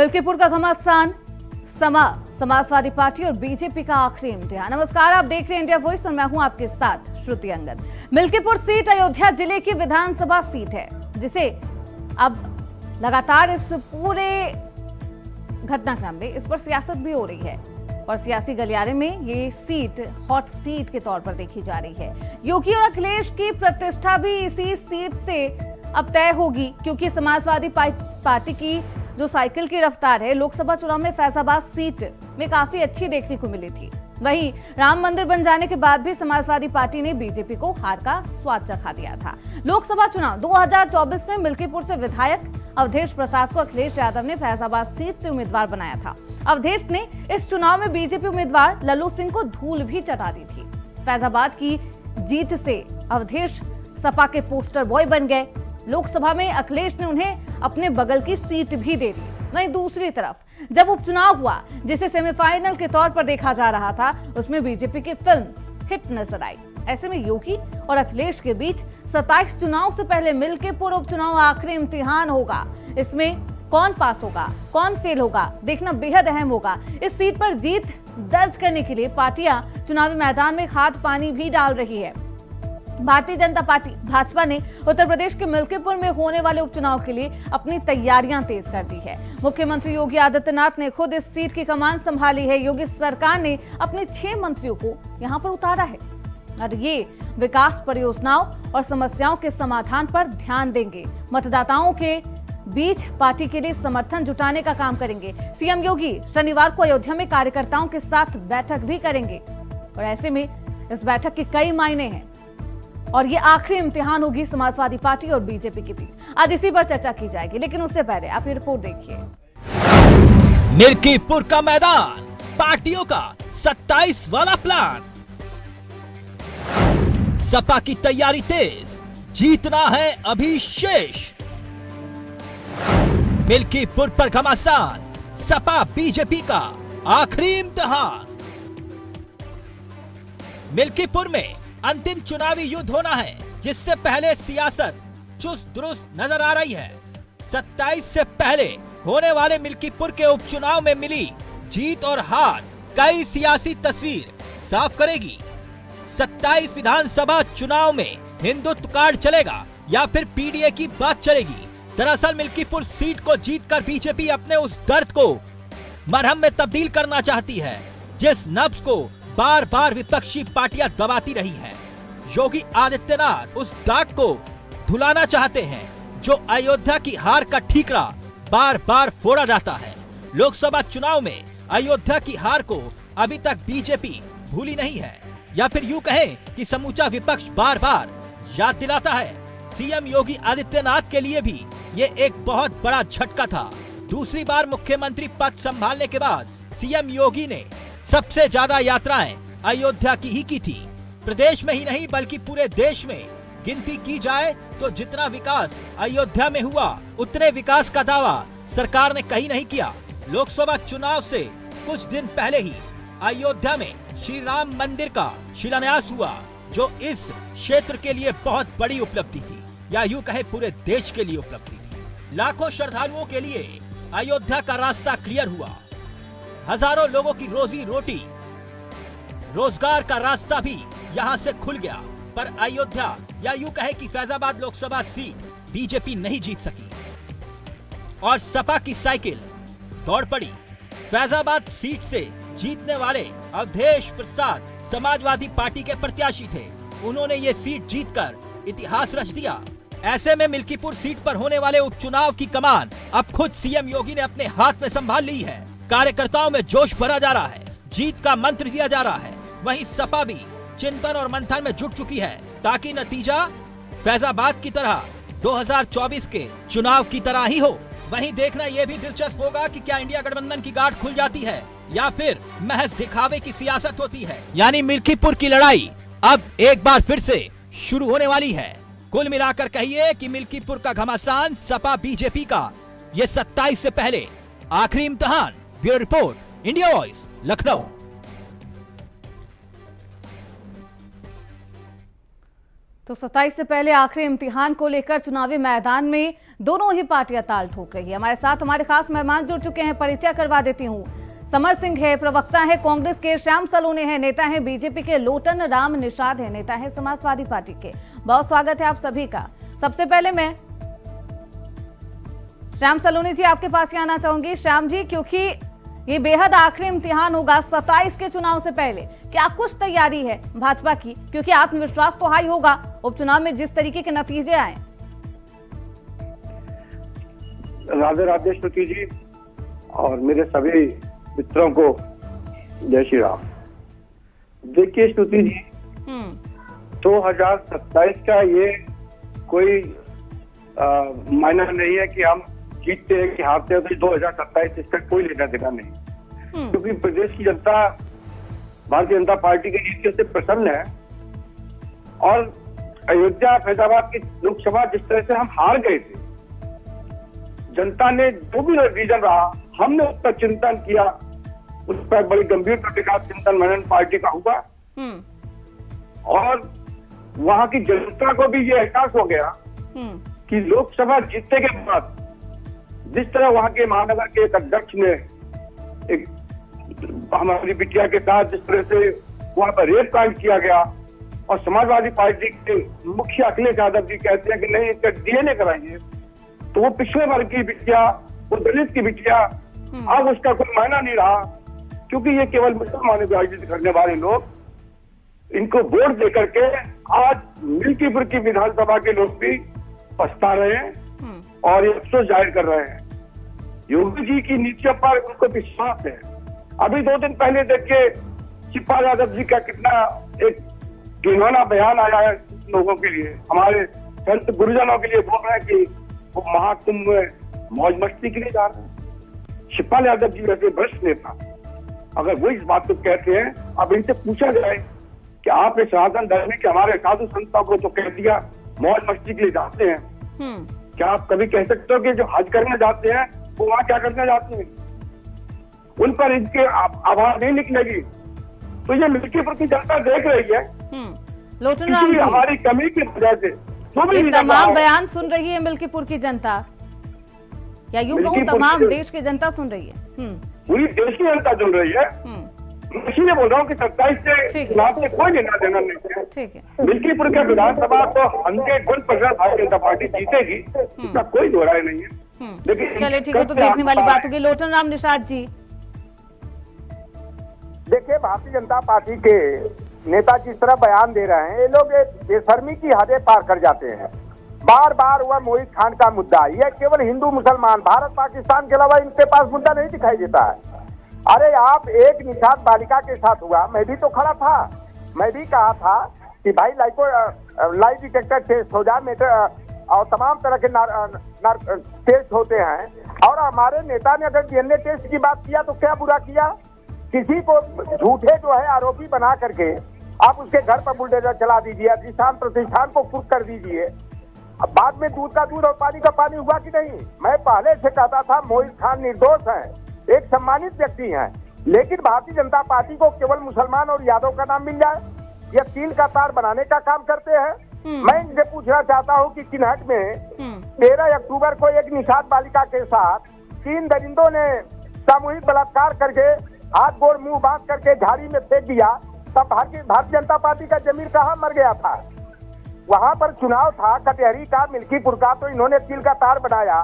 मिल्कीपुर का घमासान समाजवादी पार्टी और बीजेपी का आखिरी इम्तिहान। नमस्कार, आप देख रहे हैं इंडिया वॉइस और मैं हूं आपके साथ श्रुति अंगद। मिल्कीपुर सीट अयोध्या जिले की विधानसभा सीट है, जिसे अब लगातार इस पूरे घटनाक्रम में इस पर सियासत भी हो रही है और सियासी गलियारे में ये सीट हॉट सीट के तौर पर देखी जा रही है। योगी और अखिलेश की प्रतिष्ठा भी इसी सीट से अब तय होगी, क्योंकि समाजवादी पार्टी की जो साइकिल की रफ्तार है लोकसभा चुनाव में फैजाबाद सीट में काफी अच्छी देखने को मिली थी। वहीं राम मंदिर बन जाने के बाद भी समाजवादी पार्टी ने बीजेपी को हार का स्वाद चखा दिया था। लोकसभा चुनाव 2024 में मिल्कीपुर से विधायक अवधेश प्रसाद को अखिलेश यादव ने फैजाबाद सीट से उम्मीदवार बनाया था। अवधेश ने इस चुनाव में बीजेपी उम्मीदवार लल्लू सिंह को धूल भी चटा दी थी। फैजाबाद की जीत से अवधेश सपा के पोस्टर बॉय बन गए। लोकसभा में अखिलेश ने उन्हें अपने बगल की सीट भी दे दी। वहीं दूसरी तरफ जब उपचुनाव हुआ, जिसे सेमीफाइनल के तौर पर देखा जा रहा था, उसमें बीजेपी की फिल्म हिट नजर आई। ऐसे में योगी और अखिलेश के बीच 27 चुनाव से पहले मिल्कीपुर उपचुनाव आखिरी इम्तिहान होगा। इसमें कौन पास होगा, कौन फेल होगा, देखना बेहद अहम होगा। इस सीट पर जीत दर्ज करने के लिए पार्टियां चुनावी मैदान में खाद पानी भी डाल रही है। भारतीय जनता पार्टी भाजपा ने उत्तर प्रदेश के मिल्कीपुर में होने वाले उपचुनाव के लिए अपनी तैयारियां तेज कर दी है। मुख्यमंत्री योगी आदित्यनाथ ने खुद इस सीट की कमान संभाली है। योगी सरकार ने अपने 6 मंत्रियों को यहां पर उतारा है और ये विकास परियोजनाओं और समस्याओं के समाधान पर ध्यान देंगे। मतदाताओं के बीच पार्टी के लिए समर्थन जुटाने का काम करेंगे। सीएम योगी शनिवार को अयोध्या में कार्यकर्ताओं के साथ बैठक भी करेंगे और ऐसे में इस बैठक के कई मायने हैं और ये आखिरी इम्तिहान होगी समाजवादी पार्टी और बीजेपी के बीच। आज इसी पर चर्चा की जाएगी, लेकिन उससे पहले आप ये रिपोर्ट देखिए। मिल्कीपुर का मैदान, पार्टियों का 27 वाला प्लान। सपा की तैयारी तेज, जीतना है अभी शेष। मिल्कीपुर पर घमासान, सपा बीजेपी का आखिरी इम्तिहान। मिल्कीपुर में अंतिम चुनावी युद्ध होना है, जिससे पहले सियासत चुस्त दुरुस्त नजर आ रही है। 27 से पहले होने वाले मिल्कीपुर के उपचुनाव में मिली जीत और हार कई सियासी तस्वीर साफ करेगी। 27 विधानसभा चुनाव में हिंदुत्व कार्ड चलेगा या फिर पीडीए की बात चलेगी। दरअसल मिल्कीपुर सीट को जीतकर बीजेपी अपने उस दर्द को मरहम में तब्दील करना चाहती है, जिस नब्ज को बार बार विपक्षी पार्टियां दबाती रही हैं। योगी आदित्यनाथ उस दाग को धुलाना चाहते हैं, जो अयोध्या की हार का ठीकरा बार बार फोड़ा जाता है। लोकसभा चुनाव में अयोध्या की हार को अभी तक बीजेपी भूली नहीं है, या फिर यूं कहें कि समूचा विपक्ष बार बार याद दिलाता है। सीएम योगी आदित्यनाथ के लिए भी ये एक बहुत बड़ा झटका था। दूसरी बार मुख्यमंत्री पद संभालने के बाद सीएम योगी ने सबसे ज्यादा यात्राएं अयोध्या की ही की थी। प्रदेश में ही नहीं बल्कि पूरे देश में गिनती की जाए तो जितना विकास अयोध्या में हुआ, उतने विकास का दावा सरकार ने कहीं नहीं किया। लोकसभा चुनाव से कुछ दिन पहले ही अयोध्या में श्री राम मंदिर का शिलान्यास हुआ, जो इस क्षेत्र के लिए बहुत बड़ी उपलब्धि थी, या यूं कहे पूरे देश के लिए उपलब्धि थी। लाखों श्रद्धालुओं के लिए अयोध्या का रास्ता क्लियर हुआ। हजारों लोगों की रोजी रोटी, रोजगार का रास्ता भी यहां से खुल गया। पर अयोध्या या यूं कहे कि फैजाबाद लोकसभा सीट बीजेपी नहीं जीत सकी और सपा की साइकिल दौड़ पड़ी। फैजाबाद सीट से जीतने वाले अवधेश प्रसाद समाजवादी पार्टी के प्रत्याशी थे। उन्होंने ये सीट जीतकर इतिहास रच दिया। ऐसे में मिल्कीपुर सीट पर होने वाले उपचुनाव की कमान अब खुद सीएम योगी ने अपने हाथ में संभाल ली है। कार्यकर्ताओं में जोश भरा जा रहा है, जीत का मंत्र दिया जा रहा है। वहीं सपा भी चिंतन और मंथन में जुट चुकी है, ताकि नतीजा फैजाबाद की तरह 2024 के चुनाव की तरह ही हो। वहीं देखना यह भी दिलचस्प होगा कि क्या इंडिया गठबंधन की गांठ खुल जाती है या फिर महज दिखावे की सियासत होती है। यानी मिल्कीपुर की लड़ाई अब एक बार फिर से शुरू होने वाली है। कुल मिलाकर कहिए कि मिल्कीपुर का घमासान सपा बीजेपी का ये 27 से पहले आखिरी इम्तिहान। Bureau report, India voice, Lucknow. तो 27 से पहले आखिरी इम्तिहान को लेकर चुनावी मैदान में दोनों ही पार्टियां ताल ठोक रही है। हमारे साथ हमारे खास मेहमान जुड़ चुके हैं, परिचय करवा देती हूँ। समर सिंह है, प्रवक्ता है कांग्रेस के, श्याम सलोने हैं, नेता है बीजेपी के, लोटन राम निषाद है, नेता है समाजवादी पार्टी के। बहुत स्वागत है आप सभी का। सबसे पहले मैं श्याम सलोनी जी आपके पास ही आना चाहूंगी। श्याम जी, क्योंकि ये बेहद आखिरी इम्तिहान होगा 27 के चुनाव से पहले, क्या कुछ तैयारी है भाजपा की? क्योंकि आत्मविश्वास तो हाई होगा उपचुनाव में जिस तरीके के नतीजे आए। राधे राधे श्रुति जी और मेरे सभी मित्रों को जय श्री राम। देखिए श्रुति जी, 2027 का ये कोई मायना नहीं है कि हम जीतते हैं कि हारते हैं, तो 2027 इसका कोई लेना देना नहीं। क्योंकि प्रदेश की जनता भारतीय जनता पार्टी की नीतियों से प्रसन्न है और अयोध्या फैजाबाद की लोकसभा जिस तरह से हम हार गए थे, जनता ने जो भी रीजन रहा, हमने उस पर चिंतन किया, उस पर बड़ी गंभीरता के साथ चिंतन मनन पार्टी का हुआ और वहां की जनता को भी ये एहसास हो गया कि लोकसभा जीतने के बाद जिस तरह वहां के महानगर के एक अध्यक्ष ने एक हमारी बिटिया के साथ जिस तरह से वहां पर रेप कांड किया गया और समाजवादी पार्टी के मुखिया अखिलेश यादव जी कहते हैं कि नहीं इसका डीएनए कराइए, तो वो पिछले वर्ग की बिटिया, वो दलित की बिटिया, अब उसका कोई मायना नहीं रहा क्योंकि ये केवल मुसलमानों को आयोजित करने वाले लोग इनको वोट दे करके आज मिल्कीपुर की विधानसभा के लोग भी पछता रहे हैं और ये अफसोस जाहिर कर रहे हैं। योगी जी की नीतियों पर उनको विश्वास है। अभी 2 दिन पहले देखिए शिवपाल यादव जी का कितना एक घिनौना बयान आया है लोगों के लिए, हमारे संत गुरुजनों के लिए बोल रहे हैं कि वो महाकुंभ में मौज मस्ती के लिए जा रहे हैं। शिवपाल यादव जी वैसे भ्रष्ट नेता, अगर वो इस बात को कहते हैं, अब इनसे पूछा जाए कि आपने सनातन धर्म के हमारे साधु संतों को तो कह दिया मौज मस्ती के लिए जाते हैं, क्या आप कभी कह सकते हो कि जो हज करने जाते हैं वो वहां क्या करने जाते हैं? उन पर इनके आभार नहीं निकलेगी। तो ये मिल्कीपुर की जनता देख रही है लोटन राम जी, हमारी कमी की वजह से जो भी तमाम बयान सुन रही है मिल्कीपुर की जनता, या यूं कहूं तमाम देश की जनता सुन रही है। पूरी देश की जनता सुन रही है। इसीलिए बोल रहा हूँ कि 27 से चुनाव से कोई लेना देना नहीं है। ठीक है, मिल्कीपुर के विधानसभा तो 100% भारतीय जनता पार्टी जीतेगी, इसका कोई दो राय नहीं है। लेकिन चलिए ठीक है, तो देखने वाली बात होगी। लोटन राम निषाद जी, देखिए भारतीय जनता पार्टी के नेता जिस तरह बयान दे रहे हैं, ये लोग बेशर्मी की हदें पार कर जाते हैं। बार बार वह मोहित खान का मुद्दा, यह केवल हिंदू मुसलमान भारत पाकिस्तान के अलावा इनके पास मुद्दा नहीं दिखाई देता है। अरे आप एक निषाद बालिका के साथ हुआ, मैं भी तो खड़ा था, मैं भी कहा था कि भाई लाई डिटेक्टर टेस्ट हो जाए, और तमाम तरह के टेस्ट होते हैं। और हमारे नेता ने अगर डीएनए टेस्ट की बात किया तो क्या बुरा किया? किसी को झूठे जो है आरोपी बना करके आप उसके घर पर बुलडोजर चला दीजिए, अधिष्ठान प्रतिष्ठान को कुर्क कर दीजिए। अब बाद में दूध का दूध और पानी का पानी हुआ कि नहीं? मैं पहले से कहता था मोहित खान निर्दोष है, एक सम्मानित व्यक्ति हैं, लेकिन भारतीय जनता पार्टी को केवल मुसलमान और यादव का नाम मिल जाए, ये कील का तार बनाने का काम करते हैं। मैं इनसे पूछना चाहता हूं कि किन्हट में 13 अक्टूबर को एक निषाद बालिका के साथ 3 दरिंदों ने सामूहिक बलात्कार करके हाथ गोड़ मुंह बांध करके झाड़ी में फेंक दिया, तब भारतीय जनता पार्टी का जमीर कहाँ मर गया था? वहां पर चुनाव था कटिहरी का, मिल्कीपुर का, तो इन्होंने कील का तार बनाया।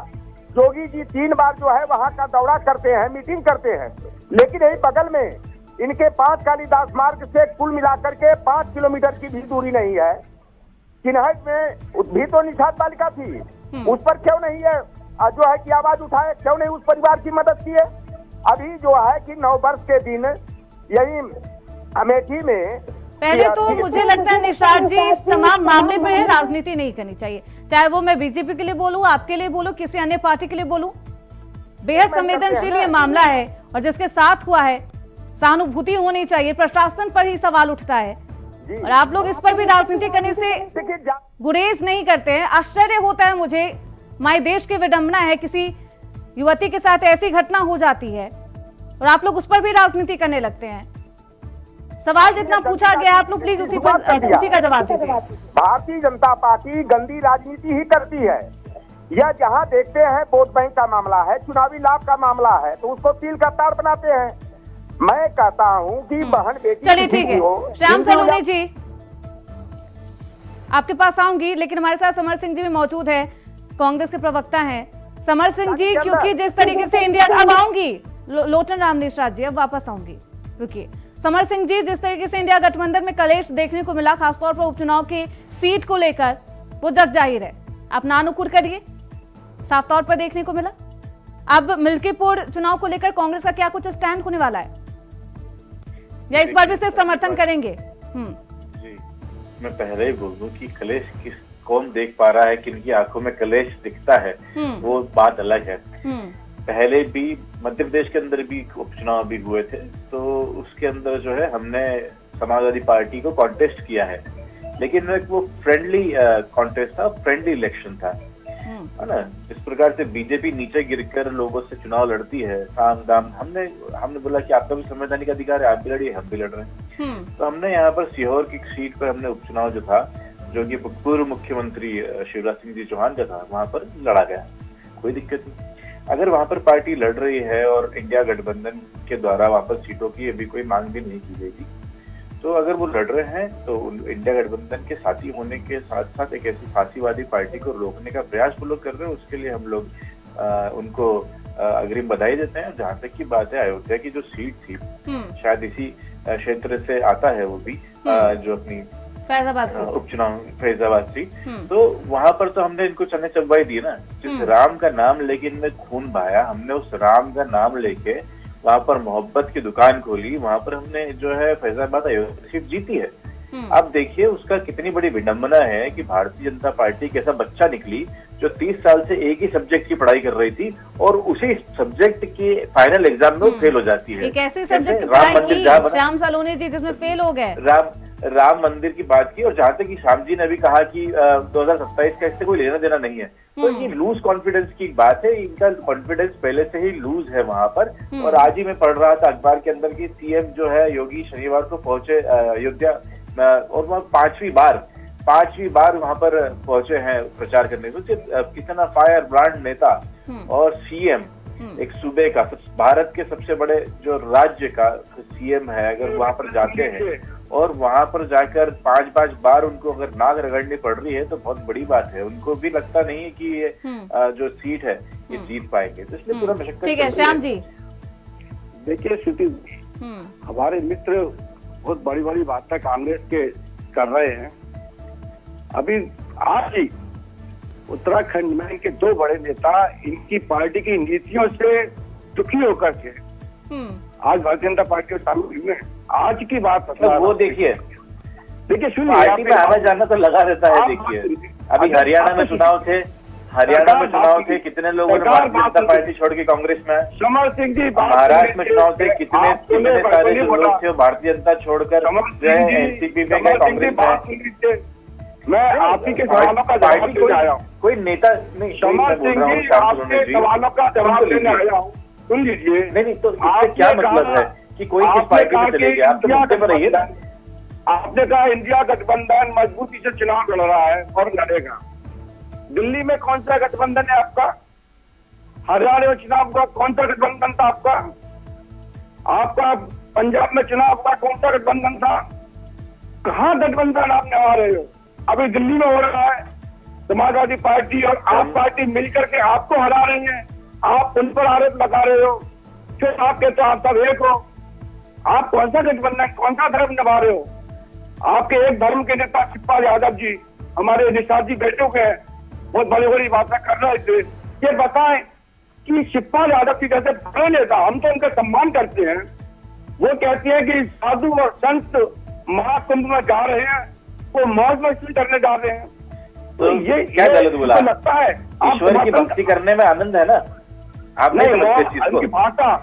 योगी जी 3 बार जो है वहां का दौरा करते हैं, मीटिंग करते हैं, लेकिन यही बगल में इनके 5 कालीदास मार्ग से कुल मिलाकर के 5 किलोमीटर की भी दूरी नहीं है। किन्हट में भी तो निषाद बालिका थी, उस पर क्यों नहीं है जो है कि आवाज उठाए, क्यों नहीं उस परिवार की मदद की है? अभी जो है कि 9 वर्ष के दिन यही अमेठी में पहले तो मुझे लगता है निषाद जी इस तमाम मामले पर राजनीति नहीं करनी चाहिए, चाहे वो मैं बीजेपी के लिए बोलूं, आपके लिए बोलूं, किसी अन्य पार्टी के लिए बोलूं। बेहद संवेदनशील ये मामला है और जिसके साथ हुआ है सहानुभूति होनी चाहिए, प्रशासन पर ही सवाल उठता है और आप लोग इस पर भी राजनीति करने से गुरेज नहीं करते हैं। आश्चर्य होता है मुझे, माय देश की विडंबना है, किसी युवती के साथ ऐसी घटना हो जाती है और आप लोग उस पर भी राजनीति करने लगते हैं। सवाल जितना पूछा गया आप लोग प्लीज उसी का जवाब दीजिए। भारतीय जनता पार्टी गंदी राजनीति ही करती है। या जहां देखते हैं वोट बैंक का मामला है, चुनावी लाभ का मामला है, तो उसको तिल का तार बनाते हैं। मैं कहता हूं कि बहन बेटी चलिए ठीक है, श्याम सलोनी जी आपके पास आऊंगी, लेकिन हमारे साथ समर सिंह जी भी मौजूद है, कांग्रेस के प्रवक्ता हैं। समर सिंह जी, क्योंकि जिस तरीके से इंडिया, अब आऊंगी लोटन राम निषाद जी, अब वापस आऊंगी, रुकिए। समर सिंह जी, जिस तरीके से इंडिया गठबंधन में कलेश देखने को मिला, खासतौर पर उपचुनाव की सीट को लेकर, वो जग जाहिर है, आप नानुकुर करिए, साफ तौर पर देखने को मिला। अब मिल्कीपुर चुनाव को लेकर कांग्रेस का क्या कुछ स्टैंड होने वाला है, या इस बार भी सिर्फ समर्थन करेंगे? जी, मैं पहले ही बोल दूं कि कलेश कौन देख पा रहा है, किनकी आंखों में कलेश दिखता है, वो बात अलग है। पहले भी मध्य प्रदेश के अंदर भी उपचुनाव भी हुए थे, तो उसके अंदर जो है हमने समाजवादी पार्टी को कॉन्टेस्ट किया है, लेकिन वो फ्रेंडली कॉन्टेस्ट था, फ्रेंडली इलेक्शन था, है ना। जिस प्रकार से बीजेपी नीचे गिरकर लोगों से चुनाव लड़ती है, साम दाम, हमने बोला कि आपका भी संवैधानिक का अधिकार है, आप भी लड़िए, हम भी लड़ रहे हैं। तो हमने यहाँ पर सीहोर की सीट पर हमने उपचुनाव जो था, जो कि पूर्व मुख्यमंत्री शिवराज सिंह जी चौहान का था, वहां पर लड़ा गया, कोई दिक्कत नहीं। अगर वहां पर पार्टी लड़ रही है और इंडिया गठबंधन के द्वारा वहां पर सीटों की अभी कोई मांग भी नहीं की गई, तो अगर वो लड़ रहे हैं तो इंडिया गठबंधन के साथी होने के साथ साथ एक ऐसी फांसीवादी पार्टी को रोकने का प्रयास वो लोग कर रहे हैं, उसके लिए हम लोग उनको अग्रिम बधाई देते हैं। जहां तक की बात है अयोध्या की जो सीट थी, शायद इसी क्षेत्र से आता है वो भी, जो अपनी उपचुनाव फैजाबाद सीट, तो वहां पर तो हमने इनको चने चबवाई दी ना। जिस राम का नाम लेके इनमें खून बहाया, हमने उस राम का नाम लेके वहां पर मोहब्बत की दुकान खोली, वहां पर हमने जो है फैजाबाद अयोध्या सीट जीती है। अब देखिए उसका कितनी बड़ी विडंबना है कि भारतीय जनता पार्टी कैसा बच्चा निकली जो 30 साल से एक ही सब्जेक्ट की पढ़ाई कर रही थी और उसी सब्जेक्ट के फाइनल एग्जाम में फेल हो जाती है। एक ऐसे सब्जेक्ट की पढ़ाई की श्याम सलोनी जी जिसमें फेल हो गए, राम मंदिर की बात की, और जहां तक कि श्याम जी ने भी कहा कि 2027 का इससे कोई लेना देना नहीं है, तो ये लूज कॉन्फिडेंस की बात है। इनका कॉन्फिडेंस पहले से ही लूज है वहां पर। और आज ही मैं पढ़ रहा था अखबार के अंदर कि सीएम जो है योगी शनिवार को पहुंचे अयोध्या, और वह पांचवी बार वहां पर पहुंचे हैं प्रचार करने को। कितना फायर ब्रांड नेता और सीएम एक सूबे का, भारत के सबसे बड़े जो राज्य का सीएम है, अगर वहां पर जाते हैं और वहां पर जाकर 5 बार उनको अगर नाक रगड़नी पड़ रही है तो बहुत बड़ी बात है। उनको भी लगता नहीं है कि ये जो सीट है ये जीत पाएंगे, तो इसलिए पूरा मशक्कत। ठीक है श्याम जी। देखिए श्रुति, हमारे मित्र बहुत बड़ी बड़ी बातें कांग्रेस के कर रहे हैं। अभी आज ही उत्तराखंड में इनके 2 बड़े नेता इनकी पार्टी की नीतियों से दुखी होकर के आज भारतीय जनता पार्टी में शामिल हुए हैं। आज की बात वो देखिए सुनिए, पार्टी में आना जाना तो लगा रहता है। देखिए अभी हरियाणा में चुनाव थे, कितने लोगों ने भारतीय जनता पार्टी छोड़ के कांग्रेस में, समर सिंह जी महाराष्ट्र में चुनाव थे, कितने सारे जो लोग थे भारतीय जनता छोड़कर जो है एनसीपी में गए, कांग्रेस में। मैं आप ही के सवालों का जवाब देने आया हूँ। कोई नेता नहीं, समर सिंह जी आपके सवालों का जवाब देने आया हूँ, सुन लीजिए। नहीं तो इससे क्या मतलब है कि कोई किस पार्टी में चले गया? आप तो मुद्दे पर रहिए ना। आपने कहा इंडिया गठबंधन मजबूती से चुनाव लड़ रहा है और लड़ेगा। दिल्ली में कौन सा गठबंधन है आपका? हरियाणा में चुनाव हुआ, कौन सा गठबंधन था आपका? आपका पंजाब में चुनाव हुआ, कौन सा गठबंधन था? कहाँ गठबंधन आप निभा रहे हो? अभी दिल्ली में हो रहा है, समाजवादी पार्टी और आप पार्टी मिलकर के आपको हरा रही है। आप उन पर आरोप लगा रहे हो, फिर आप कहते हो आप सब एक हो। आप कौन सा गठबंधन, कौन सा धर्म निभा रहे हो? आपके एक धर्म के नेता शिवपाल यादव जी हमारे निषाद जी बैठे हुए हैं, बहुत बड़ी बड़ी बातें कर रहे थे। ये बताएं कि शिवपाल यादव की जैसे बड़े नेता, हम तो उनका सम्मान करते हैं, वो कहते हैं कि साधु और संत महाकुंभ में जा रहे हैं, वो मौज मस्ती करने जा रहे हैं। तो ये क्या गलत बोला? लगता है ईश्वर की भक्ति करने में आनंद है ना। आप नहीं समझते चीज को। भाषा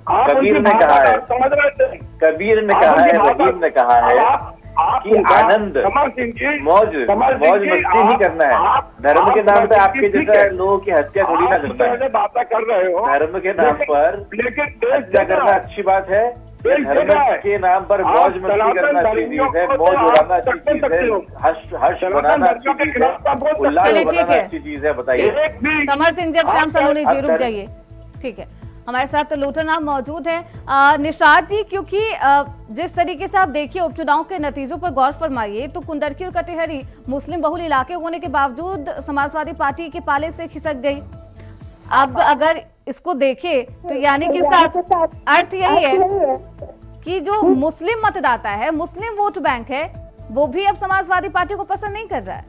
कबीर ने कहा है, समझ रहे थे, कबीर ने कहा है, रहीम ने कहा है कि आनंद मौज मस्ती ही करना है। धर्म के नाम पे आपके जैसे लोगों की हत्या थोड़ी ना करना है। बातें कर रहे हो धर्म के नाम पर हत्या करना अच्छी बात है, धर्म के नाम पर मौज मस्ती करना चीज है, मौज उड़ाना अच्छी चीज है, हर्ष बनाना अच्छी चीज है, उल्लास बनाना अच्छी चीज है। बताइए समर सिंह जी, श्याम सलोनी जी, रुक जाइए। ठीक है, हमारे साथ लोटन मौजूद है। निशाद जी, क्योंकि जिस तरीके से आप देखिए उपचुनाव के नतीजों पर गौर फरमाइए, तो कुंदरकी और कटिहारी मुस्लिम बहुल इलाके होने के बावजूद समाजवादी पार्टी के पाले से खिसक गई। अब अगर इसको देखें तो यानी कि इसका अर्थ यही है कि जो मुस्लिम मतदाता है, मुस्लिम वोट बैंक है, वो भी अब समाजवादी पार्टी को पसंद नहीं कर रहा है।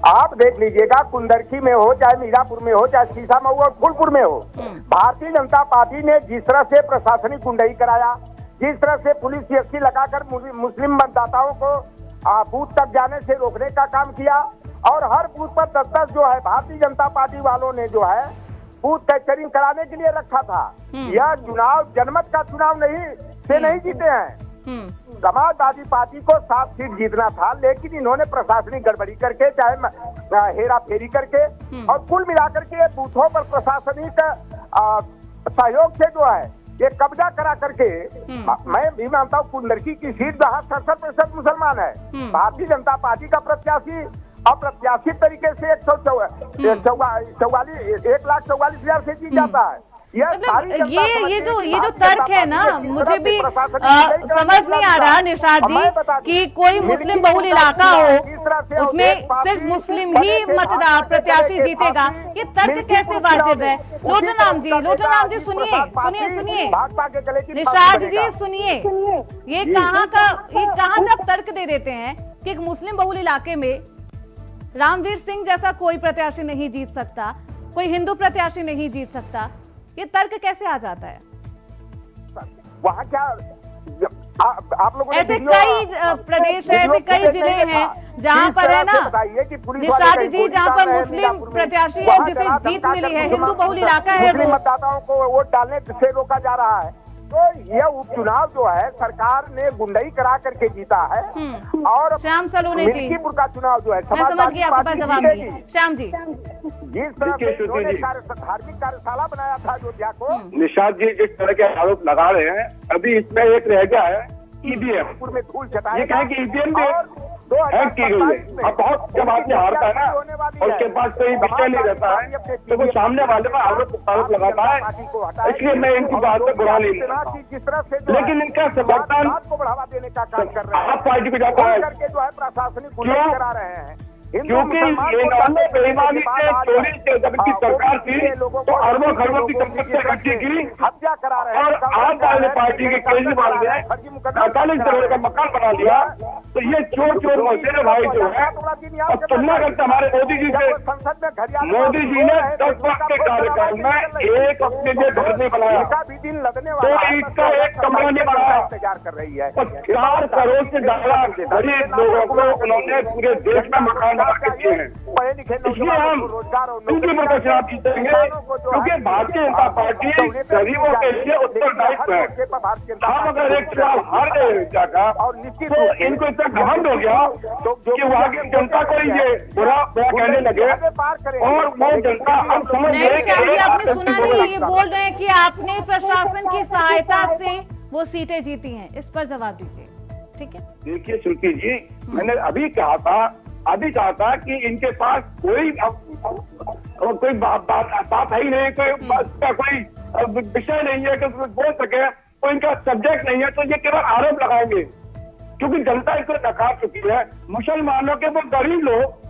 आप देख लीजिएगा, कुंदरकी में हो चाहे मीरापुर में हो चाहे सीसामऊ और फूलपुर में हो, भारतीय जनता पार्टी ने जिस तरह से प्रशासनिक गुंडाई कराया, जिस तरह से पुलिस सीएसपी लगाकर मुस्लिम मतदाताओं को बूथ तक जाने से रोकने का काम किया, और हर बूथ पर 10-10 जो है भारतीय जनता पार्टी वालों ने जो है बूथ कैप्चरिंग कराने के लिए रखा था। यह चुनाव जनमत का चुनाव नहीं जीते हैं। समाजवादी पार्टी को 7 सीट जीतना था, लेकिन इन्होंने प्रशासनिक गड़बड़ी करके, चाहे हेरा फेरी करके, और कुल मिलाकर के बूथों पर प्रशासनिक सहयोग से जो है ये कब्जा करा करके, मैं भी मानता हूँ कुंदरकी की सीट जहाँ 67% मुसलमान है, भारतीय जनता पार्टी का प्रत्याशी अप्रत्याशित तरीके से 1,44,000 से जीत जाता है। मतलब ये जो तर्क है ना, मुझे भी समझ नहीं आ रहा निशाद जी कि कोई मुस्लिम बहुल इलाका हो, उसमें सिर्फ मुस्लिम ही मतदार प्रत्याशी जीतेगा, ये तर्क कैसे वाजिब है? लोटन जी सुनिए निशाद जी सुनिए, ये कहाँ से आप तर्क दे देते हैं कि एक मुस्लिम बहुल इलाके में रामवीर सिंह जैसा कोई प्रत्याशी नहीं जीत सकता, कोई हिंदू प्रत्याशी नहीं जीत सकता, ये तर्क कैसे आ जाता है? वहाँ क्या आप लोगों ऐसे कई प्रदेश है, ऐसे कई जिले हैं जहाँ पर है ना निशाद जी, जहाँ पर मुस्लिम प्रत्याशी है जिसे जीत मिली है, हिंदू बहुल इलाका है, वो मतदाताओं को वोट डालने से रोका जा रहा है। तो यह उपचुनाव जो है सरकार ने गुंडाई करा करके जीता है। और श्याम सलोनी जी, मिल्कीपुर का चुनाव जो है, मैं समझ गई, आपके पास जवाब नहीं है। श्याम जी, जिस तरह से इन्होंने धार्मिक कार्यशाला बनाया था अयोध्या को, निशाद जी जिस तरह के आरोप लगा रहे हैं, अभी इसमें एक रह गया है ईवीएम, में धूल चटाएगा। ये कहें कि ईवीएम में हैक की गई है। अब बहुत जब आदमी हारता है ना और उसके पास कोई विषय नहीं रहता है, तो वो सामने वाले में आरोप लगाता है, इसलिए मैं इनकी बात पे बुरा नहीं मानता। लेकिन इनका समर्थन को बढ़ावा देने का काम कर रहे हैं, आप पार्टी को जाता है करके जो है प्रशासनिक गुंडाई करा रहे हैं। क्योंकि इन्होंने बेईमानी से, चोरी से जब इनकी सरकार थी तो अरबों खरबों की संपत्ति इकट्ठी की, हत्या करा रहे हैं, और आप वाले पार्टी के केजरीवाल ने 48 करोड़ का मकान बना लिया। तो ये चोर मौसेरे भाई जो है, अब तुलना करते हमारे मोदी जी से। संसद में मोदी जी ने 10 वर्ष के कार्यकाल में एक अपने लिए घर नहीं बनाया, भी दिन लगने तो इसका एक कमरा नहीं बनाया। तैयार कर रही है। 4 करोड़ से ज्यादा गरीब लोगों को उन्होंने पूरे देश में मकान बना के दिए हैं। इसलिए हम उनकी प्रदर्शन जीतेंगे, क्योंकि भारतीय जनता पार्टी गरीबों के लिए उत्तरदायित्व है। हम अगर एक चुनाव हार गए तो इनको इतना घमंड हो गया कि वहाँ की जनता को ये बुरा कहने लगे, और वो जनता हम समझ गए कि आपने सुना नहीं, ये बोल रहे हैं कि आपने प्रशासन की सहायता से वो सीटें जीती हैं, इस पर जवाब दीजिए। ठीक है, देखिए श्रुति जी, मैंने अभी कहा था कि इनके पास कोई बात है ही नहीं, कोई विषय नहीं है कि बोल सके, कोई इनका सब्जेक्ट नहीं है, तो ये केवल आरोप लगाएंगे, क्योंकि जनता इनको नकार चुकी है। मुसलमानों के वो गरीब लोग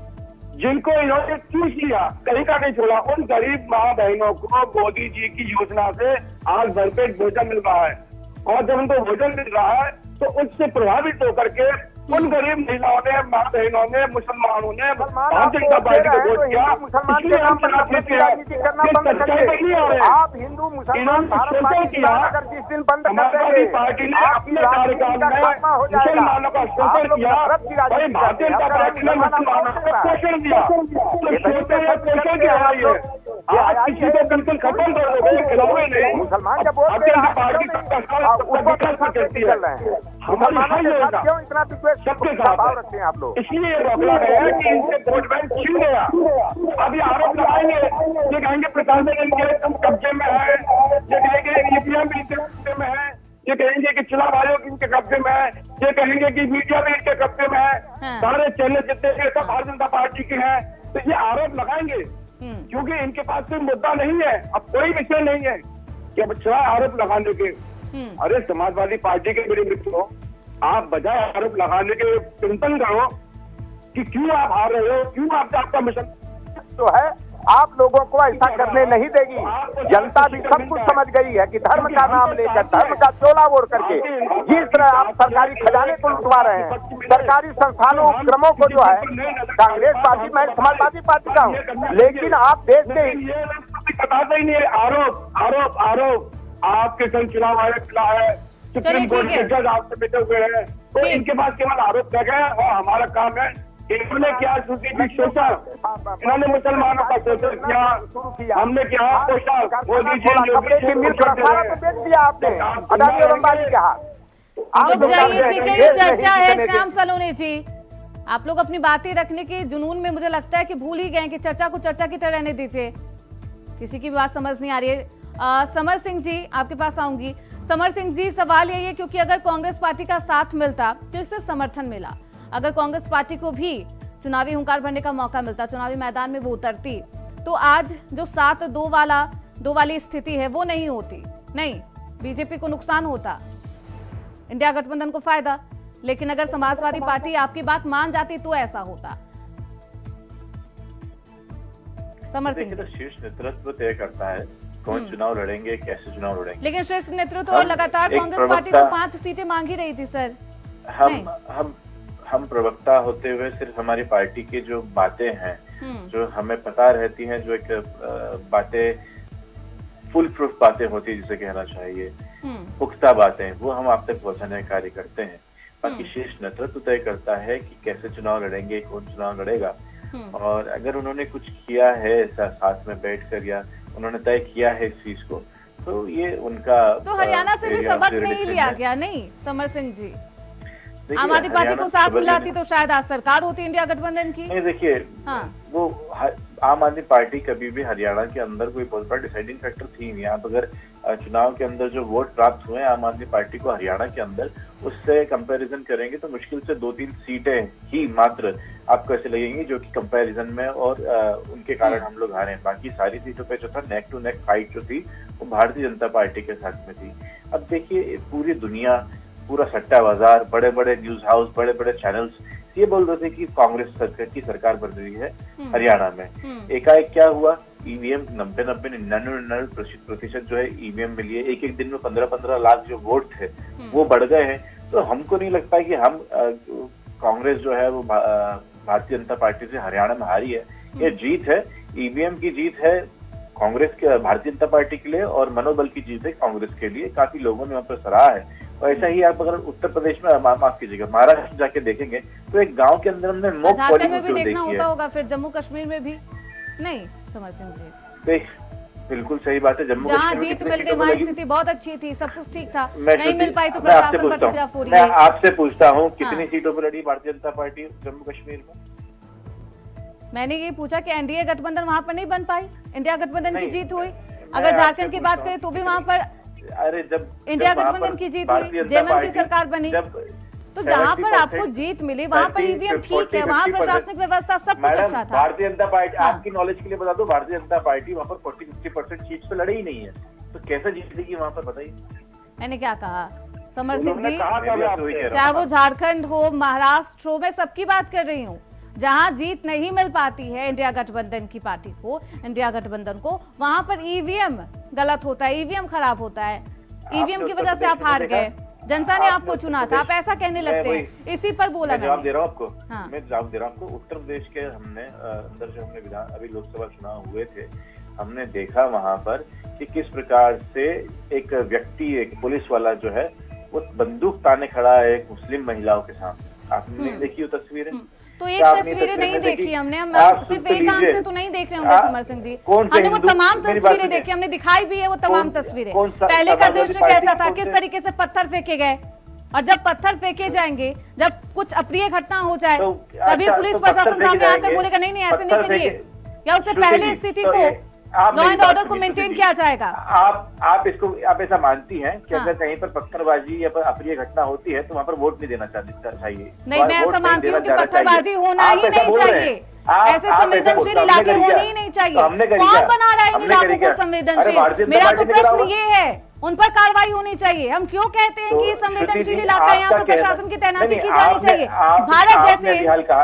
जिनको इन्होंने चूस लिया, कहीं का नहीं छोड़ा, उन गरीब माँ बहनों को मोदी जी की योजना से आज भरपेट भोजन मिल रहा है, और जब उनको भोजन मिल रहा है तो उससे प्रभावित होकर के उन गरीब महिलाओं ने, माँ बहनों ने, मुसलमानों ने भारतीय जनता पार्टी को वोट किया। इसलिए हम चुनाव जीते हैं, सच्चाई पर नहीं आ रहे। आप हिंदू मुसलमान शोषण किया, समाजवादी पार्टी ने अपने कार्यकाल में मुसलमानों का शोषण किया, वही भारतीय जनता पार्टी ने मुसलमानों को पोषण दिया। तो शोषण क्या है? आज किसी को बिल्कुल खत्म कर दो, खिलाओगे नहीं। मुसलमान जब भारतीय जनता पार्टी कैसे चलती है, हमारी हर योजना क्यों इतना विद्वेष सबके का भाव साथ रखते हैं आप लोग? इसलिए ये रोकना है कि इनसे वोट बैंक छीन गया। अब ये आरोप लगाएंगे, ये कहेंगे प्रशासन इनके कब्जे में है, ये कहेंगे ईवीएम भी इनके कब्जे में है, ये कहेंगे कि चुनाव आयोग इनके कब्जे में है, ये कहेंगे कि मीडिया भी इनके कब्जे में है, सारे चैनल जितने हैं सब भारतीय जनता पार्टी के हैं। तो ये आरोप लगाएंगे क्योंकि इनके पास कोई मुद्दा नहीं है, अब कोई विषय नहीं है कि अब चुनाव आरोप लगाने के। अरे समाजवादी पार्टी के मेरे मित्रों, आप बजाय आरोप लगाने के चिंतन करो कि क्यों आप हार रहे हो, क्यों आपका मिशन तो है आप लोगों को ऐसा करने नहीं देगी। जनता भी सब कुछ समझ गई है कि धर्म का नाम लेकर, धर्म का चोला ओढ़ करके जिस तरह आप सरकारी खजाने को लुटवा रहे हैं, सरकारी संस्थानों उपक्रमों को जो है कांग्रेस पार्टी, मैं समाजवादी पार्टी का हूँ, लेकिन आप देश के बताते ही नहीं है। आरोप आरोप आरोप आपके संग चुनाव आयोग खुला है, सुप्रीम कोर्ट के जज आपसे बैठे हुए हैं, तो इनके पास केवल आरोप कर गए और हमारा काम है इन्होंने क्या सोचा, इन्होंने मुसलमानों का सोचा किया, हमने क्या सोचा, मोदी जी बेच दिया आपने अदानी और अंबानी के हाथ। रुक जाइए, ठीक है, ये चर्चा है श्याम सलोनी जी। आप लोग अपनी बातें रखने के जुनून में मुझे लगता है कि भूल ही गए कि चर्चा को चर्चा की तरह रहने दीजिए, किसी की भी बात समझ नहीं आ रही है। समर सिंह जी आपके पास आऊंगी। समर सिंह जी, सवाल यही है क्योंकि अगर कांग्रेस पार्टी का साथ मिलता तो इससे समर्थन मिला, अगर कांग्रेस पार्टी को भी चुनावी हुंकार भरने का मौका मिलता, चुनावी मैदान में वो उतरती, तो आज जो 7-2 वाली स्थिति है वो नहीं होती। नहीं, बीजेपी को नुकसान होता, इंडिया गठबंधन को फायदा। लेकिन अगर समाजवादी पार्टी आपकी बात मान जाती तो ऐसा होता। समर सिंह जी, शीर्ष नेतृत्व तय करता है कौन चुनाव लड़ेंगे, कैसे चुनाव लड़ेंगे। लेकिन शीर्ष नेतृत्व और लगातार कांग्रेस पार्टी तो 5 सीटें मांग ही रही थी सर। हम प्रवक्ता होते हुए सिर्फ हमारी पार्टी की जो बातें हैं, जो हमें पता रहती हैं, जो एक बातें फुल प्रूफ बातें होती है जिसे कहना चाहिए, पुख्ता बातें, वो हम आप तक पहुंचाने का कार्य करते हैं। बाकी शीर्ष नेतृत्व तय करता है कि कैसे चुनाव लड़ेंगे, कौन चुनाव लड़ेगा। और अगर उन्होंने कुछ किया है ऐसा साथ में बैठकर या उन्होंने तय किया है इस चीज को, तो ये उनका तो हरियाणा से भी सबक नहीं लिया गया? नहीं समर सिंह जी, आम आदमी पार्टी को साथ मिलाती तो शायद आज सरकार होती इंडिया गठबंधन की। नहीं, देखिए वो आम आदमी पार्टी कभी भी हरियाणा के अंदर कोई बहुत बड़ा डिसाइडिंग फैक्टर थी नहीं। आप अगर चुनाव के अंदर जो वोट प्राप्त हुए आम आदमी पार्टी को हरियाणा के अंदर, उससे कंपैरिजन करेंगे तो मुश्किल से 2-3 सीटें ही मात्र आपको ऐसे लगेंगी जो कि कंपैरिजन में और उनके कारण हम लोग हारे। बाकी सारी सीटों पे जो था नेक टू नेक फाइट जो थी वो भारतीय जनता पार्टी के साथ में थी। अब देखिए पूरी दुनिया, पूरा सट्टा बाजार, बड़े बड़े न्यूज हाउस, बड़े बड़े चैनल्स ये बोल रहे थे कि कांग्रेस की सरकार बन रही है हरियाणा में। एकाएक क्या हुआ, ईवीएम 99% जो है ईवीएम मिली है। एक दिन में 15-15 लाख जो वोट थे वो बढ़ गए हैं। तो हमको नहीं लगता कि हम कांग्रेस जो है वो भारतीय जनता पार्टी से हरियाणा में हारी है। ये जीत है, ईवीएम की जीत है कांग्रेस के, भारतीय जनता पार्टी के लिए, और मनोबल की जीत है कांग्रेस के लिए। काफी लोगों ने वहां पर सराहा है। और ऐसा ही आप अगर उत्तर प्रदेश में, माफ कीजिएगा, महाराष्ट्र जाके देखेंगे तो एक गांव के अंदर हमने मोक झारखंड में भी देखना होगा, फिर जम्मू कश्मीर में भी नहीं। समर सिंह जी, देख बिल्कुल सही बात है। जम्मू जहाँ जीत मिल गई वहाँ स्थिति बहुत अच्छी थी, सब कुछ ठीक था। नहीं मिल पाई तो प्रशासन पर टिकराफ हो रही है। मैं आपसे पूछता हूँ कितनी सीटों पर लड़ी भारतीय जनता पार्टी जम्मू कश्मीर में? मैंने ये पूछा कि एनडीए गठबंधन वहाँ पर नहीं बन पाई, इंडिया गठबंधन की जीत हुई। अगर झारखंड की बात करें तो भी वहाँ पर जब इंडिया गठबंधन की जीत हुई, जेएमएम की सरकार बनी। तो जहाँ पर आपको जीत मिली वहाँ पर ईवीएम ठीक है, वहाँ प्रशासनिक व्यवस्था सब कुछ अच्छा था। भारतीय जनता पार्टी, आपकी नॉलेज के लिए बता दो, भारतीय जनता पार्टी वहाँ पर 40-50% सीट पे लड़ी ही नहीं है, तो कैसे जीतेगी वहाँ पर, बताइए। मैंने क्या कहा समर सिंह जी, चाहे वो झारखंड हो, महाराष्ट्र हो, मैं सबकी बात कर रही हूँ। जहां जीत नहीं मिल पाती है इंडिया गठबंधन की पार्टी को, इंडिया गठबंधन को, वहां पर ईवीएम गलत होता है, ईवीएम खराब होता है। ईवीएम की वजह से आप हार गए, जनता ने आपको चुना था, आप ऐसा कहने लगते हैं। इसी पर बोला मैं जवाब दे रहा हूँ आपको। मैं जवाब दे रहा हूँ आपको। उत्तर प्रदेश के हमने अंदर जो हमने अभी लोकसभा चुनाव हुए थे, हमने देखा वहां पर कि किस प्रकार से एक व्यक्ति, एक पुलिस वाला जो है वो बंदूक ताने खड़ा है एक मुस्लिम महिलाओं के सामने। आपने देखी वो तस्वीरें? तो एक तस्वीरें नहीं देखी हमने, हम सिर्फ एक आंख से तो नहीं देख रहे होंगे समर सिंह जी। हमने वो तमाम तस्वीरें देखी, हमने दिखाई भी है वो तमाम तस्वीरें। पहले का दृश्य कैसा था, किस तरीके से पत्थर फेंके गए, और जब पत्थर फेंके जाएंगे, जब कुछ अप्रिय घटना हो जाए तभी पुलिस प्रशासन सामने आकर बोलेगा नहीं नहीं ऐसे नहीं करिए, या उससे पहले स्थिति को लॉ एंड ऑर्डर को मेंटेन किया जाएगा। आप ऐसा मानती हैं कि अगर कहीं पर पत्थरबाजी या अप्रिय घटना होती है तो वहाँ पर वोट नहीं देना चाहिए? नहीं, मैं ऐसा मानती हूँ कि पत्थरबाजी होना ही नहीं चाहिए, ऐसे संवेदनशील इलाके होने ही नहीं चाहिए। कौन बना रहा है इन इलाकों को संवेदनशील? मेरा तो प्रश्न ये है, उन पर कार्रवाई होनी चाहिए। हम क्यों कहते हैं कि संवेदनशील इलाका है, यहाँ पर प्रशासन की तैनाती की जानी चाहिए। भारत जैसे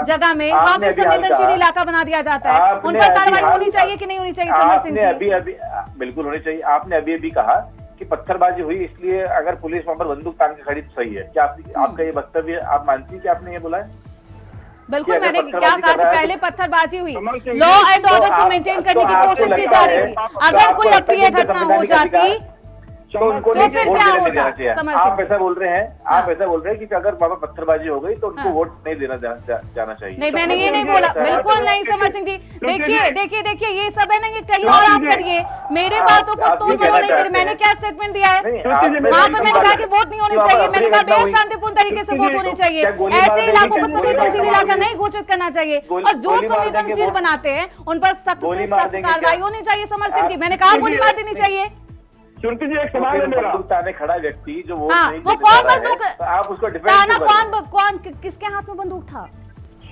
जगह में वहाँ पे संवेदनशील इलाका बना दिया जाता है, उन पर कार्रवाई होनी चाहिए कि नहीं होनी चाहिए समर सिंह जी? अभी बिल्कुल होनी चाहिए। आपने अभी कहा कि पत्थरबाजी हुई इसलिए अगर पुलिस वहाँ पर बंदूक तान के खड़ी तो सही है क्या? आपका ये वक्तव्य आप मानती है कि आपने ये बोला है? बिल्कुल, मैंने क्या कहा कि पहले पत्थरबाजी हुई, लॉ एंड ऑर्डर को मेंटेन करने की कोशिश की जा रही थी। अगर कोई अप्रिय घटना हो जाती तो उनको तो फिर क्या होता? आप ऐसा बोल रहे हैं, आप ऐसा बोल रहे हैं कि अगर वहाँ पत्थरबाजी हो गई तो उनको वोट नहीं देना जाना चाहिए। नहीं, मैंने ये नहीं बोला, बिल्कुल नहीं समर सिंह जी। देखिए ये सब है ना, ये कहीं और आप करिए, मेरे बातों को तोड़ मरोड़ नहीं करिए। मैंने क्या स्टेटमेंट दिया है वहाँ पर? मैंने कहा कि वोट नहीं होनी चाहिए, मैंने कहा बेहद शांतिपूर्ण तरीके से वोट होने चाहिए, ऐसे इलाकों को संवेदनशील इलाका नहीं घोषित करना चाहिए, और जो संवेदनशील बनाते हैं उन पर सख्त से सख्त कार्रवाई होनी चाहिए समर सिंह जी। मैंने कहा गोली मार देनी चाहिए। श्रुति जी एक सवाल है मेरा, ताने खड़ा व्यक्ति जो वोट नहीं वो कौन बंदूक, आप उसको डिफेंड कौन किसके हाथ में बंदूक था?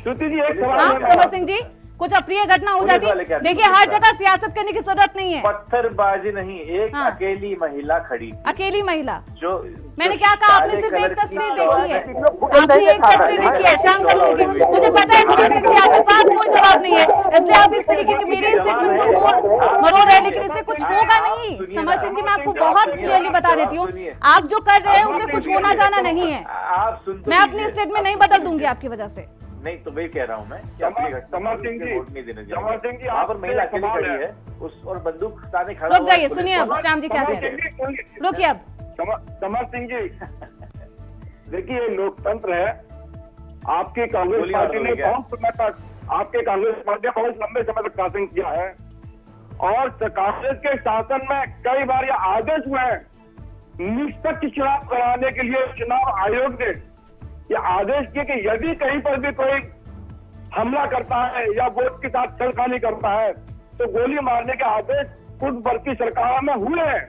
श्रुति जी एक सवाल है समर सिंह जी, कुछ अप्रिय घटना हो जाती, देखिए हर जगह सियासत करने की जरूरत नहीं है। पत्थरबाजी नहीं, एक अकेली महिला खड़ी, अकेली महिला। जो मैंने क्या कहा, आपने सिर्फ एक तस्वीर देखी है, आपने एक तस्वीर देखी है श्याम सलूनी जी। मुझे पता है समर सिंह जी आपके पास कोई जवाब नहीं है, इसलिए आप इस तरीके के मेरे स्टेटमेंट को तोड़ मरोड़ रहे हैं, लेकिन इससे कुछ होगा नहीं समर सिंह जी। मैं आपको बहुत क्लियरली बता देती हूँ, आप जो कर रहे हैं उससे कुछ होना जाना नहीं है। मैं अपनी स्टेटमेंट नहीं बदल दूंगी आपकी वजह से। नहीं तो वही कह रहा हूँ मैं, समर सिंह जी, वोट नहीं देने समर सिंह जी, यहाँ पर महिला अकेली खड़ी है उस और बंदूक ताने खड़ा। रुक जाइए, सुनिए अब श्याम जी क्या कह रहे हैं, रुकिए अब। समर सिंह जी देखिए, ये लोकतंत्र है। आपकी कांग्रेस पार्टी ने बहुत समय तक, आपके कांग्रेस पार्टी ने बहुत लंबे समय तक शासन किया है, और कांग्रेस के शासन में कई बार ये आदेश हुए निष्पक्ष चुनाव कराने के लिए चुनाव आयोग ने ये आदेश किए कि यदि कहीं पर भी कोई हमला करता है या वोट के साथ छेड़खानी करता है तो गोली मारने के आदेश खुद वर्ती सरकार में हुए हैं,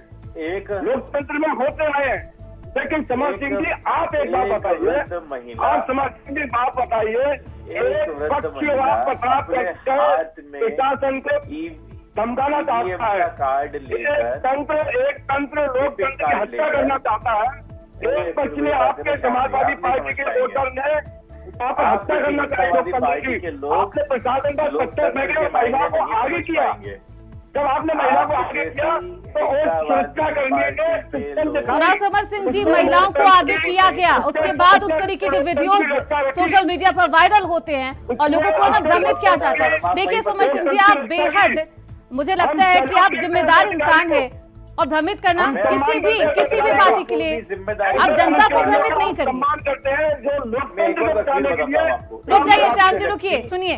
एक लोकतंत्र में होते हैं। लेकिन समर सिंह जी आप एक बात बताइए, आप समर सिंह जी बात बताइए, एक पक्षवाद प्रताप प्रशासन को धमकाना चाहता है, एक तंत्र लोकतंत्र की हत्या करना चाहता है, एक पक्ष ने आपके समाजवादी पार्टी के वोटर ने आप हत्या करना चाहिए लोकतंत्र की। आपने प्रशासन पर पत्थर फेंके और महिला को आगे किया। जब आपने महिला को आगे किया तो सुरक्षा करने के सुना समर सिंह जी, महिलाओं को आगे किया गया, उसके बाद उस तरीके के वीडियोस सोशल मीडिया पर वायरल होते हैं और लोगों को ना भ्रमित किया जाता है। देखिए समर सिंह जी, आप बेहद, मुझे लगता है कि आप जिम्मेदार इंसान है, और भ्रमित करना किसी भी पार्टी के लिए, आप जनता को भ्रमित नहीं करिए। रुक जाइए श्याम जी, रुकिए, सुनिए।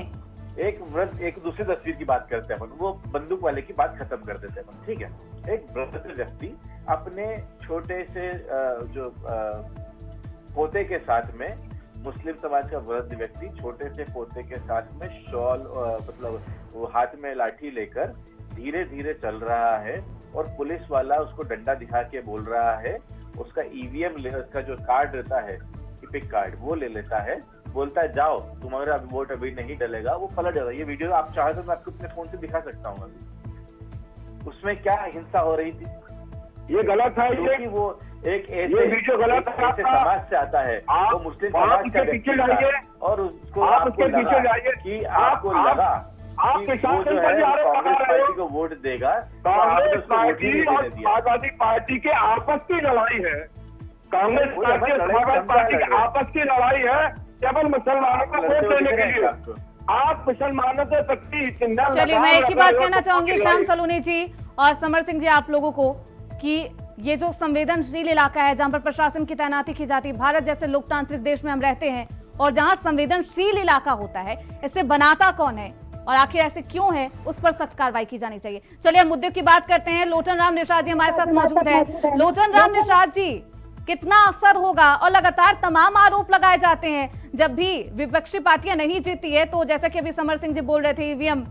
एक दूसरी तस्वीर की बात करते हैं, वो बंदूक वाले की बात खत्म कर देते हैं, ठीक है। एक वृद्ध व्यक्ति अपने छोटे से जो पोते के साथ में, मुस्लिम समाज का वृद्ध व्यक्ति छोटे से पोते के साथ में शॉल मतलब वो हाथ में लाठी लेकर धीरे धीरे चल रहा है, और पुलिस वाला उसको डंडा दिखा के बोल रहा है, उसका ईवीएम उसका जो कार्ड रहता है, इपिक कार्ड, वो ले लेता है, बोलता है जाओ तुम्हारा वोट अभी नहीं डलेगा, वो पलट जाता है। ये वीडियो आप चाहे तो मैं आपको अपने फोन से दिखा सकता हूँ अभी। उसमें क्या हिंसा हो रही थी, ये गलत है, क्योंकि वो एक ऐसे वीडियो गलत समाज से आता है, वो मुस्लिम समाज का व्यक्ति था, और उसको आपको लगा कि आपको लगा आपके वो जो है कांग्रेस पार्टी को वोट देगा, कांग्रेस पार्टी और समाजवादी पार्टी के आपस की लड़ाई है, कांग्रेस पार्टी और समाजवादी पार्टी की आपस की लड़ाई है, केवल मुसलमानों को वोट देने के लिए। आप मुसलमानों के प्रति, चलिए मैं एक ही बात कहना चाहूंगी श्याम सलूनी जी और समर सिंह जी, आप लोगों को, कि ये जो संवेदनशील इलाका है जहां पर प्रशासन की तैनाती की जाती है, भारत जैसे लोकतांत्रिक देश में हम रहते हैं, और जहां संवेदनशील इलाका होता है, इसे बनाता कौन है और आखिर ऐसे क्यों है, उस पर सख्त कार्रवाई की जानी चाहिए। चलिए मुद्दे की बात करते हैं। लोटन राम निषाद जी हमारे साथ मौजूद है। लोटन राम निषाद जी, कितना असर होगा? और लगातार तमाम आरोप लगाए जाते हैं जब भी विपक्षी पार्टियां नहीं जीती है, तो जैसा कि अभी समर सिंह जी बोल रहे थे, ईवीएम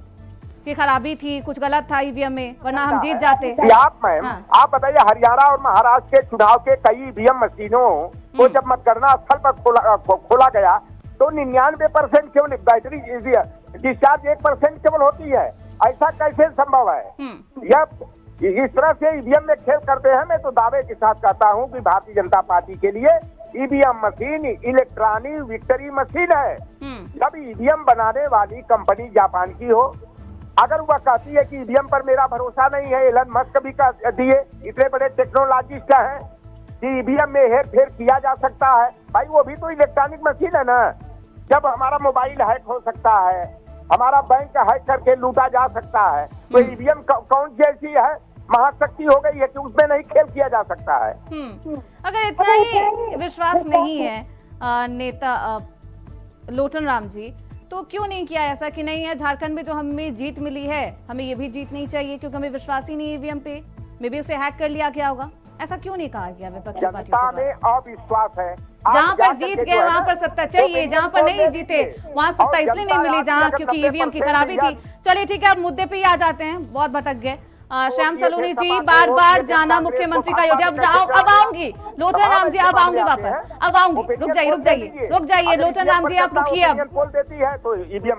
की खराबी थी, कुछ गलत था ईवीएम में, वरना हम जीत जाते। आप बताइए, हरियाणा और महाराष्ट्र के चुनाव के कई ईवीएम मशीनों को जब मतगणना स्थल पर खोला गया तो 99% केवल बैटरी डिस्चार्ज 1% केवल होती है। ऐसा कैसे संभव है? यह इस तरह से ईवीएम में खेल करते हैं। मैं तो दावे के साथ कहता हूं कि भारतीय जनता पार्टी के लिए EVM machine electronic victory machine है। जब ईवीएम बनाने वाली कंपनी जापान की हो, अगर वह कहती है कि ईवीएम पर मेरा भरोसा नहीं है, एलन मस्क भी कह दिए, इतने बड़े टेक्नोलॉजिस्ट हैं कि ईवीएम में हेर फेर किया जा सकता है, भाई वो भी तो इलेक्ट्रॉनिक मशीन है ना। जब हमारा मोबाइल हैक हो सकता है, हमारा बैंक हैक करके लूटा जा सकता है, तो ईवीएम कौन जैसी है महाशक्ति हो गई है कि उसमें नहीं खेल किया जा सकता है। अगर इतना ही विश्वास नहीं है नेता लोटन राम जी, तो क्यों नहीं किया ऐसा कि नहीं है झारखंड में जो हमें जीत मिली है, हमें ये भी जीत नहीं चाहिए क्योंकि हमें विश्वास ही नहीं है ईवीएम पे, मे भी उसे हैक कर लिया गया होगा? ऐसा क्यों नहीं कहा गया विपक्षी पार्टियों में? अविश्वास है। जहाँ पर जीत गए वहाँ पर सत्ता चाहिए, जहाँ पर नहीं जीते वहाँ सत्ता इसलिए नहीं मिली जहाँ क्योंकि ईवीएम की खराबी थी। चलिए ठीक है, अब मुद्दे पे ही आ जाते हैं, बहुत भटक गए। श्याम सलोनी जी, बार बार जाना मुख्यमंत्री का अयोध्या, अब आऊंगी लोटन राम जी, अब आऊंगी वापस, अब आऊंगी। रुक जाइए लोटन राम जी, आप रुकिए। अब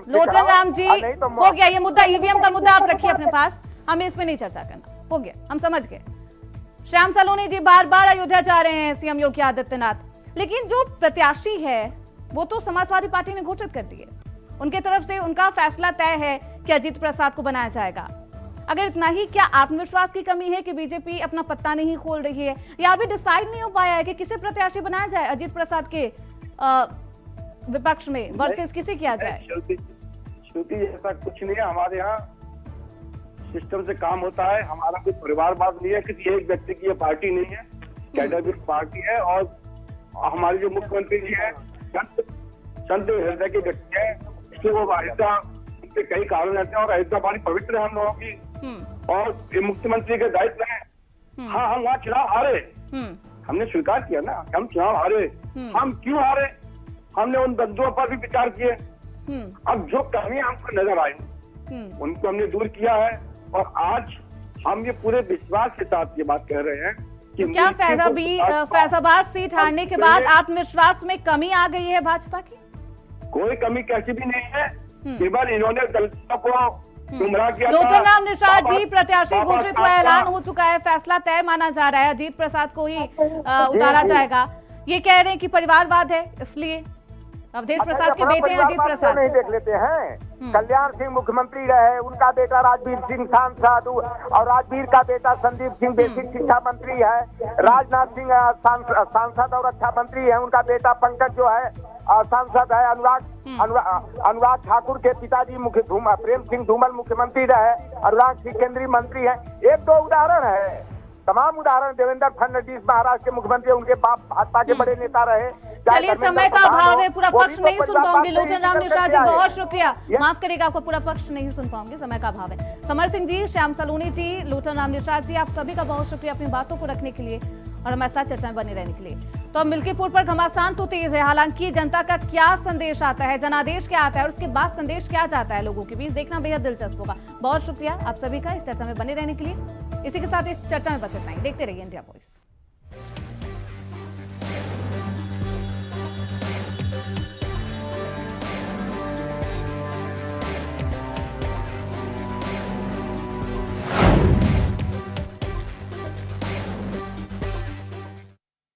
लोटन राम जी, हो गया ये मुद्दा, ईवीएम का मुद्दा आप रखिए अपने पास, हमें इस पे नहीं चर्चा करना, हो गया, हम समझ गए। श्याम सलोनी जी बार बार अयोध्या जा रहे हैं सीएम योगी आदित्यनाथ, लेकिन जो प्रत्याशी है वो तो समाजवादी पार्टी ने घोषित कर दिए, उनके तरफ से उनका फैसला तय है कि अजीत प्रसाद को बनाया जाएगा। अगर इतना ही, क्या आत्मविश्वास की कमी है कि बीजेपी अपना पत्ता नहीं खोल रही है, या अभी डिसाइड नहीं हो पाया है कि किसे प्रत्याशी बनाया जाए अजीत प्रसाद के विपक्ष में वर्सेस किसे किया जाए? श्रुति, ऐसा कुछ नहीं है। हमारे यहाँ सिस्टम से काम होता है। हमारा कोई परिवारवाद नहीं है, किसी एक व्यक्ति की ये पार्टी नहीं है, कैडर पार्टी है। और हमारे जो मुख्यमंत्री जी है संत हृदय के व्यक्ति है, इसलिए वो अयोध्या के कई कारण रहते हैं और अयोध्या बड़ी पवित्र है हम लोगों की, और ये मुख्यमंत्री के दायित्व है। हाँ, हम वहाँ चुनाव हारे, हमने स्वीकार किया ना, हम चुनाव हारे। हम क्यों हारे? हमने उन बंधुओं पर भी विचार किए। अब जो कमियां हमको नजर आई उनको हमने दूर किया है, और आज हम ये पूरे विश्वास के साथ ये बात कह रहे हैं कि तो क्या फैजाबाद सीट हारने के बाद आत्मविश्वास में कमी आ गई है भाजपा की? कोई कमी कैसी भी नहीं है, केवल इन्होंने दलितों को गुमराह किया। लोटन राम निषाद जी प्रत्याशी घोषित हुआ, ऐलान हो चुका है, फैसला तय माना जा रहा है, अजीत प्रसाद को ही उतारा जाएगा। ये कह रहे हैं कि परिवारवाद है, इसलिए अवधेश प्रसाद के बेटे अजीत प्रसाद नहीं देख लेते हैं। कल्याण सिंह मुख्यमंत्री रहे, उनका बेटा राजवीर सिंह सांसद, और राजवीर का बेटा संदीप सिंह बेसिक शिक्षा मंत्री है। राजनाथ सिंह सांसद और रक्षा मंत्री है, उनका बेटा पंकज जो है सांसद है। अनुराग ठाकुर के पिताजी प्रेम सिंह धूमल मुख्यमंत्री रहे, अनुराग सिंह केंद्रीय मंत्री है। एक दो उदाहरण है, तमाम उदाहरण। देवेंद्र फडणवीस महाराष्ट्र के मुख्यमंत्री, उनके बाप भाजपा के बड़े नेता रहे। चलिए, समय का अभाव है, पूरा पक्ष नहीं सुन पाऊंगी। लोटन राम निषाद जी बहुत शुक्रिया, माफ करिएगा, आपको पूरा पक्ष नहीं सुन पाऊंगी, समय का अभाव है। समर सिंह जी, श्याम सलोनी जी, लोटन राम निषाद जी, आप सभी का बहुत शुक्रिया अपनी बातों को रखने के लिए और हमारे साथ चर्चा में बने रहने के लिए। तो अब मिल्कीपुर पर घमासान तो तेज है, हालांकि जनता का क्या संदेश आता है, जनादेश क्या आता है और उसके बाद संदेश क्या जाता है लोगों के बीच, देखना बेहद दिलचस्प होगा। बहुत शुक्रिया आप सभी का इस चर्चा में बने रहने के लिए। इसी के साथ इस चर्चा में बस इतना ही। देखते रहिए इंडिया वॉइस।